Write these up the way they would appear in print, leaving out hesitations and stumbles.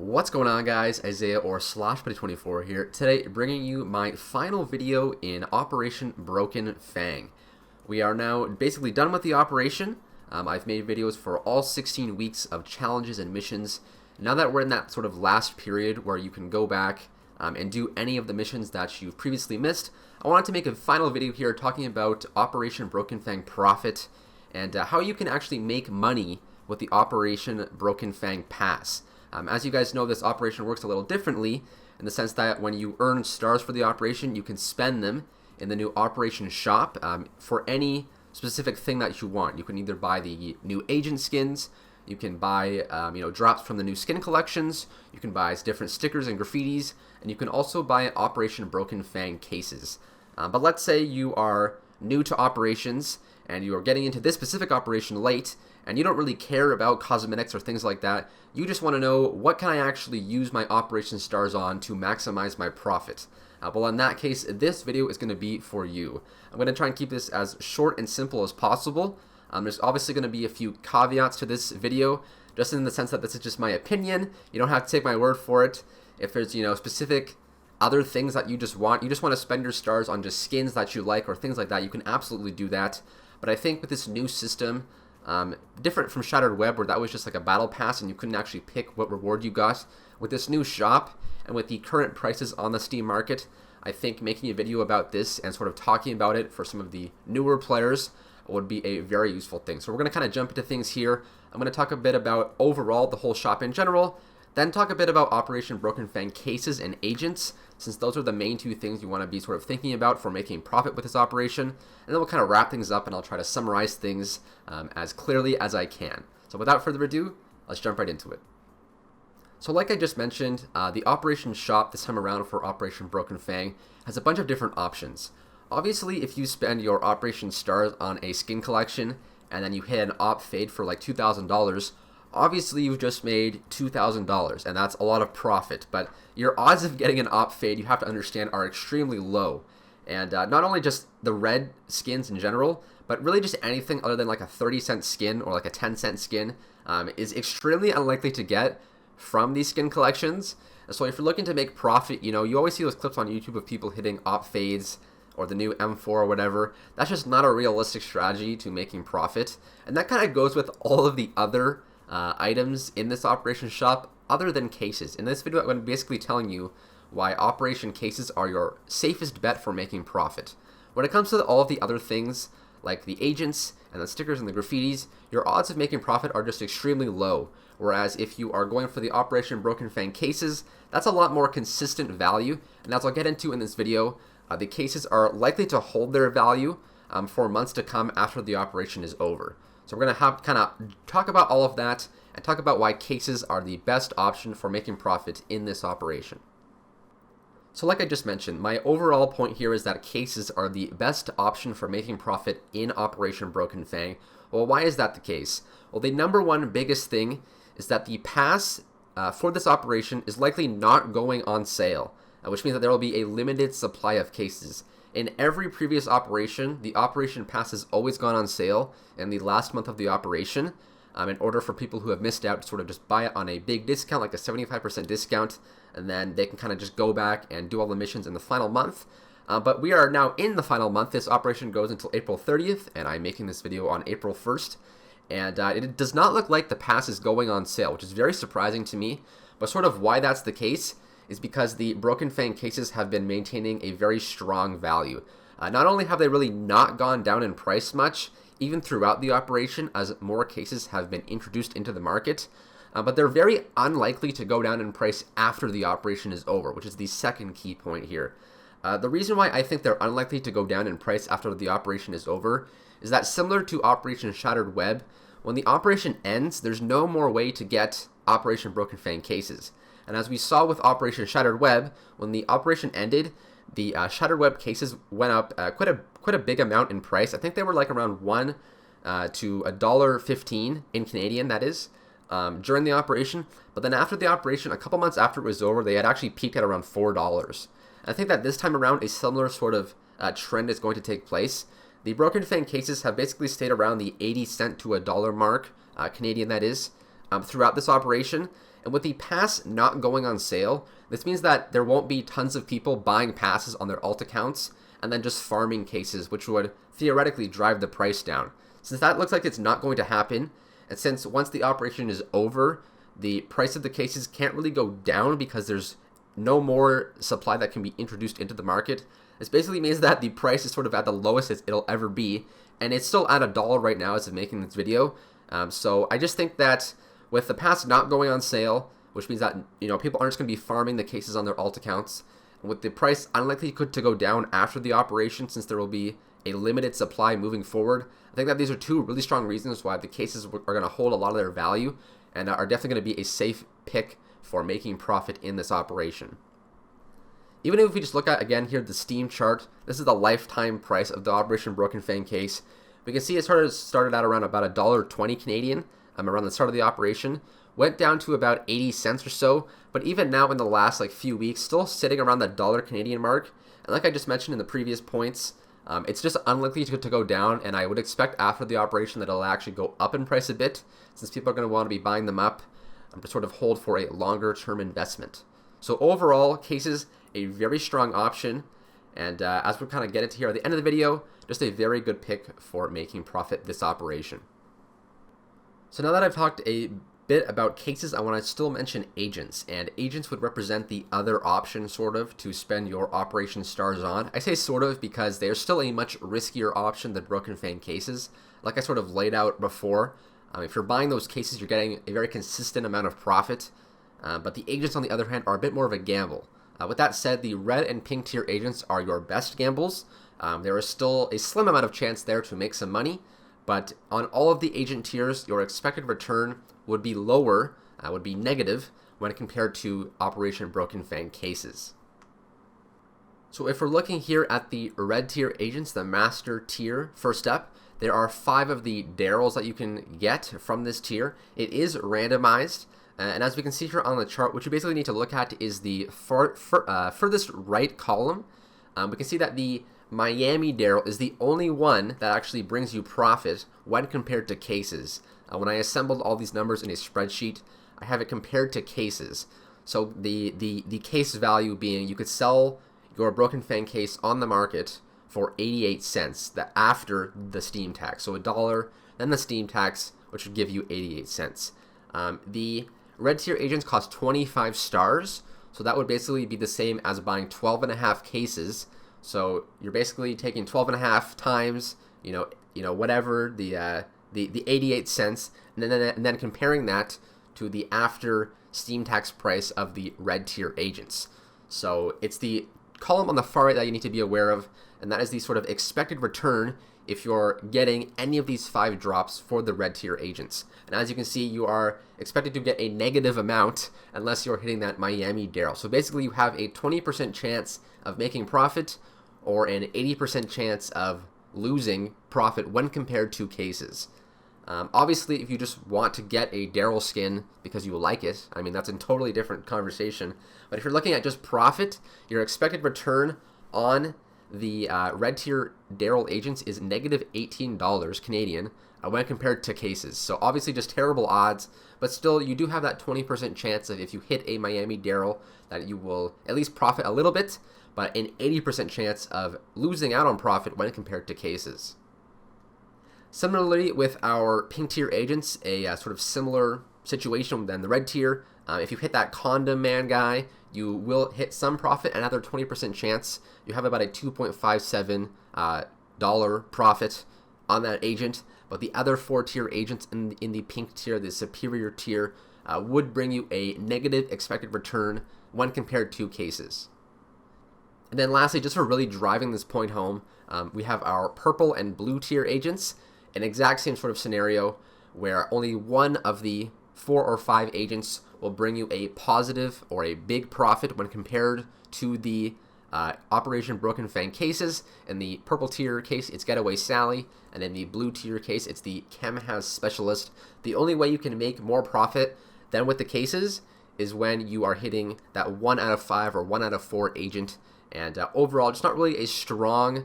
What's going on, guys? Isaiah or Sloshputty24 here. Today, bringing you my final video in Operation Broken Fang. We are now basically done with the operation. I've made videos for all 16 weeks of challenges and missions. Now that we're in that sort of last period where you can go back and do any of the missions that you've previously missed, I wanted to make a final video here talking about Operation Broken Fang Profit and how you can actually make money with the Operation Broken Fang Pass. As you guys know, this operation works a little differently in the sense that when you earn stars for the operation, you can spend them in the new operation shop for any specific thing that you want. You can either buy the new agent skins, you can buy drops from the new skin collections, you can buy different stickers and graffitis, and you can also buy Operation Broken Fang cases. But let's say you are new to operations and you are getting into this specific operation late, and you don't really care about cosmetics or things like that. You just want to know, what can I actually use my operation stars on to maximize my profit? Well, in that case, this video is going to be for you. I'm going to try and keep this as short and simple as possible. There's obviously going to be a few caveats to this video, just in the sense that this is just my opinion. You don't have to take my word for it. If there's, specific other things that you just want to spend your stars on just skins that you like or things like that, you can absolutely do that. But I think with this new system, different from Shattered Web, where that was just like a battle pass and you couldn't actually pick what reward you got, with this new shop and with the current prices on the Steam market, I think making a video about this and sort of talking about it for some of the newer players would be a very useful thing. So we're going to kind of jump into things here. I'm going to talk a bit about overall the whole shop in general, then talk a bit about Operation Broken Fang cases and agents, since those are the main two things you want to be sort of thinking about for making profit with this operation. And then we'll kind of wrap things up and I'll try to summarize things as clearly as I can. So without further ado, let's jump right into it. So like I just mentioned, the operation shop this time around for Operation Broken Fang has a bunch of different options. Obviously, if you spend your operation stars on a skin collection and then you hit an op fade for like $2,000, obviously you've just made $2,000 and that's a lot of profit, but your odds of getting an op fade, you have to understand, are extremely low. And not only just the red skins in general, but really just anything other than like a 30-cent skin or like a 10-cent skin is extremely unlikely to get from these skin collections. And so if you're looking to make profit, you always see those clips on YouTube of people hitting op fades or the new M4 or whatever. That's just not a realistic strategy to making profit. And that kind of goes with all of the other items in this operation shop other than cases. In this video, I'm going to be basically telling you why operation cases are your safest bet for making profit. When it comes to all of the other things like the agents and the stickers and the graffitis, your odds of making profit are just extremely low. Whereas if you are going for the Operation Broken Fang cases, that's a lot more consistent value. And as I'll get into in this video, the cases are likely to hold their value for months to come after the operation is over. So we're going to kind of talk about all of that and talk about why cases are the best option for making profit in this operation. So like I just mentioned, my overall point here is that cases are the best option for making profit in Operation Broken Fang. Well, why is that the case? Well, the number one biggest thing is that the pass for this operation is likely not going on sale, which means that there will be a limited supply of cases. In every previous operation, the operation pass has always gone on sale in the last month of the operation in order for people who have missed out to sort of just buy it on a big discount, like a 75% discount, and then they can kind of just go back and do all the missions in the final month. But we are now in the final month. This operation goes until April 30th, and I'm making this video on April 1st. And it does not look like the pass is going on sale, which is very surprising to me. But sort of why that's the case is because the Broken Fang cases have been maintaining a very strong value. Not only have they really not gone down in price much, even throughout the operation as more cases have been introduced into the market, but they're very unlikely to go down in price after the operation is over, which is the second key point here. The reason why I think they're unlikely to go down in price after the operation is over is that, similar to Operation Shattered Web, when the operation ends, there's no more way to get Operation Broken Fang cases. And as we saw with Operation Shattered Web, when the operation ended, the Shattered Web cases went up quite a big amount in price. I think they were like around $1 to $1.15 in Canadian, that is, during the operation. But then after the operation, a couple months after it was over, they had actually peaked at around $4. And I think that this time around, a similar sort of trend is going to take place. The Broken Fang cases have basically stayed around the 80 cent to $1 mark, Canadian that is, throughout this operation. And with the pass not going on sale, this means that there won't be tons of people buying passes on their alt accounts and then just farming cases, which would theoretically drive the price down. Since that looks like it's not going to happen, and since once the operation is over, the price of the cases can't really go down because there's no more supply that can be introduced into the market, this basically means that the price is sort of at the lowest it'll ever be, and it's still at $1 right now as of making this video. So I just think that with the pass not going on sale, which means that people aren't just going to be farming the cases on their alt accounts, and with the price unlikely to go down after the operation, since there will be a limited supply moving forward, I think that these are two really strong reasons why the cases are going to hold a lot of their value and are definitely going to be a safe pick for making profit in this operation. Even if we just look at, again, here the Steam chart, this is the lifetime price of the Operation Broken Fang case. We can see it started at around about $1.20 Canadian around the start of the operation, went down to about 80 cents or so, but even now in the last few weeks, still sitting around the $1 Canadian mark. And like I just mentioned in the previous points, it's just unlikely to go down, and I would expect after the operation that it'll actually go up in price a bit, since people are going to want to be buying them up to sort of hold for a longer term investment. So overall, cases, a very strong option, and as we kind of get into here at the end of the video, just a very good pick for making profit this operation. So now that I've talked a bit about cases, I want to still mention agents, and agents would represent the other option sort of to spend your operation stars on. I say sort of because they are still a much riskier option than Broken Fang cases. Like I sort of laid out before, if you're buying those cases, you're getting a very consistent amount of profit, but the agents on the other hand are a bit more of a gamble. With that said, the red and pink tier agents are your best gambles. There is still a slim amount of chance there to make some money, but on all of the agent tiers, your expected return would be lower, would be negative, when compared to Operation Broken Fang cases. So if we're looking here at the red tier agents, the master tier, first up, there are 5 of the Daryls that you can get from this tier. It is randomized, and as we can see here on the chart, what you basically need to look at is the furthest right column. We can see that the Miami Daryl is the only one that actually brings you profit when compared to cases. When I assembled all these numbers in a spreadsheet, I have it compared to cases. So the case value being you could sell your Broken Fang case on the market for 88 cents after the Steam tax. So $1, then the Steam tax, which would give you 88 cents. The red tier agents cost 25 stars, so that would basically be the same as buying 12.5 cases. So you're basically taking 12.5 times, whatever the 88 cents, and then comparing that to the after Steam tax price of the red tier agents. So it's the column on the far right that you need to be aware of, and that is the sort of expected return if you're getting any of these 5 drops for the red tier agents. And as you can see, you are expected to get a negative amount unless you're hitting that Miami Daryl. So basically you have a 20% chance of making profit or an 80% chance of losing profit when compared to cases. Obviously, if you just want to get a Daryl skin because you like it, I mean, that's a totally different conversation. But if you're looking at just profit, your expected return on the red tier Daryl agents is negative $18 Canadian when compared to cases. So obviously just terrible odds, but still you do have that 20% chance of if you hit a Miami Daryl that you will at least profit a little bit, but an 80% chance of losing out on profit when compared to cases. Similarly, with our pink tier agents, a sort of similar situation than the red tier. If you hit that Condom Man guy, you will hit some profit, another 20% chance. You have about a $2.57 dollar profit on that agent, but the other 4 tier agents in the pink tier, the superior tier, would bring you a negative expected return when compared to cases. And then lastly, just for really driving this point home, we have our purple and blue tier agents, an exact same sort of scenario where only one of the 4 or 5 agents will bring you a positive or a big profit when compared to the Operation Broken Fang cases. In the purple tier case, it's Getaway Sally, and in the blue tier case, it's the Chem House Specialist. The only way you can make more profit than with the cases is when you are hitting that 1 out of 5 or 1 out of 4 agent, and overall, just not really a strong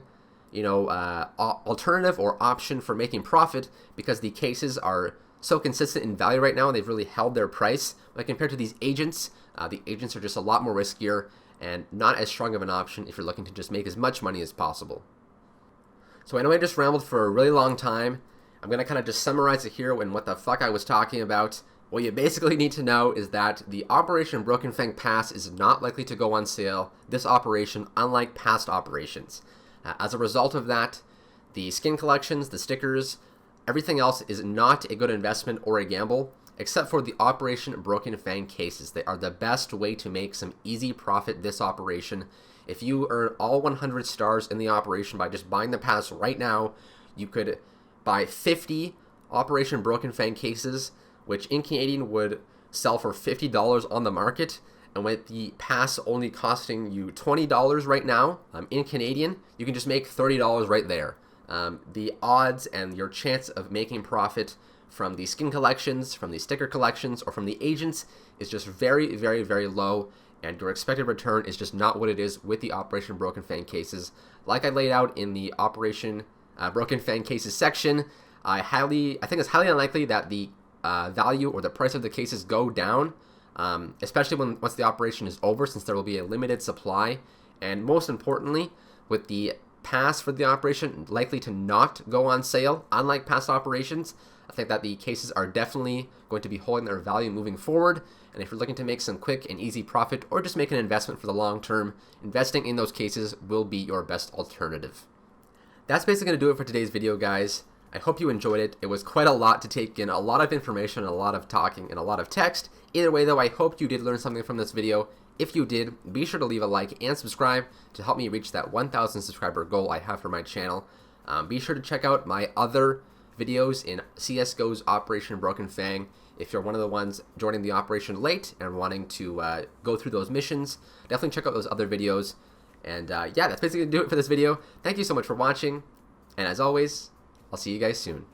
alternative or option for making profit because the cases are so consistent in value right now, and they've really held their price. But compared to these agents, the agents are just a lot more riskier and not as strong of an option if you're looking to just make as much money as possible. So I know I just rambled for a really long time. I'm going to kind of just summarize it here and what the fuck I was talking about. What you basically need to know is that the Operation Broken Fang Pass is not likely to go on sale this operation, unlike past operations. As a result of that, the skin collections, the stickers, everything else is not a good investment or a gamble, except for the Operation Broken Fang cases. They are the best way to make some easy profit this operation. If you earn all 100 stars in the operation by just buying the pass right now, you could buy 50 Operation Broken Fang cases, which in Canadian would sell for $50 on the market. And with the pass only costing you $20 right now, in Canadian, you can just make $30 right there. The odds and your chance of making profit from the skin collections, from the sticker collections, or from the agents is just very, very, very low, and your expected return is just not what it is with the Operation Broken Fang cases. Like I laid out in the Operation Broken Fang cases section, I think it's highly unlikely that the value or the price of the cases go down, especially once the operation is over, since there will be a limited supply. And most importantly, with the pass for the operation likely to not go on sale, unlike past operations, I think that the cases are definitely going to be holding their value moving forward. And if you're looking to make some quick and easy profit, or just make an investment for the long term, investing in those cases will be your best alternative. That's basically going to do it for today's video, guys. I hope you enjoyed it. It was quite a lot to take in, a lot of information, a lot of talking, and a lot of text. Either way, though, I hope you did learn something from this video. If you did, be sure to leave a like and subscribe to help me reach that 1,000 subscriber goal I have for my channel. Be sure to check out my other videos in CSGO's Operation Broken Fang. If you're one of the ones joining the operation late and wanting to go through those missions, definitely check out those other videos. And yeah, that's basically going to do it for this video. Thank you so much for watching, and as always, I'll see you guys soon.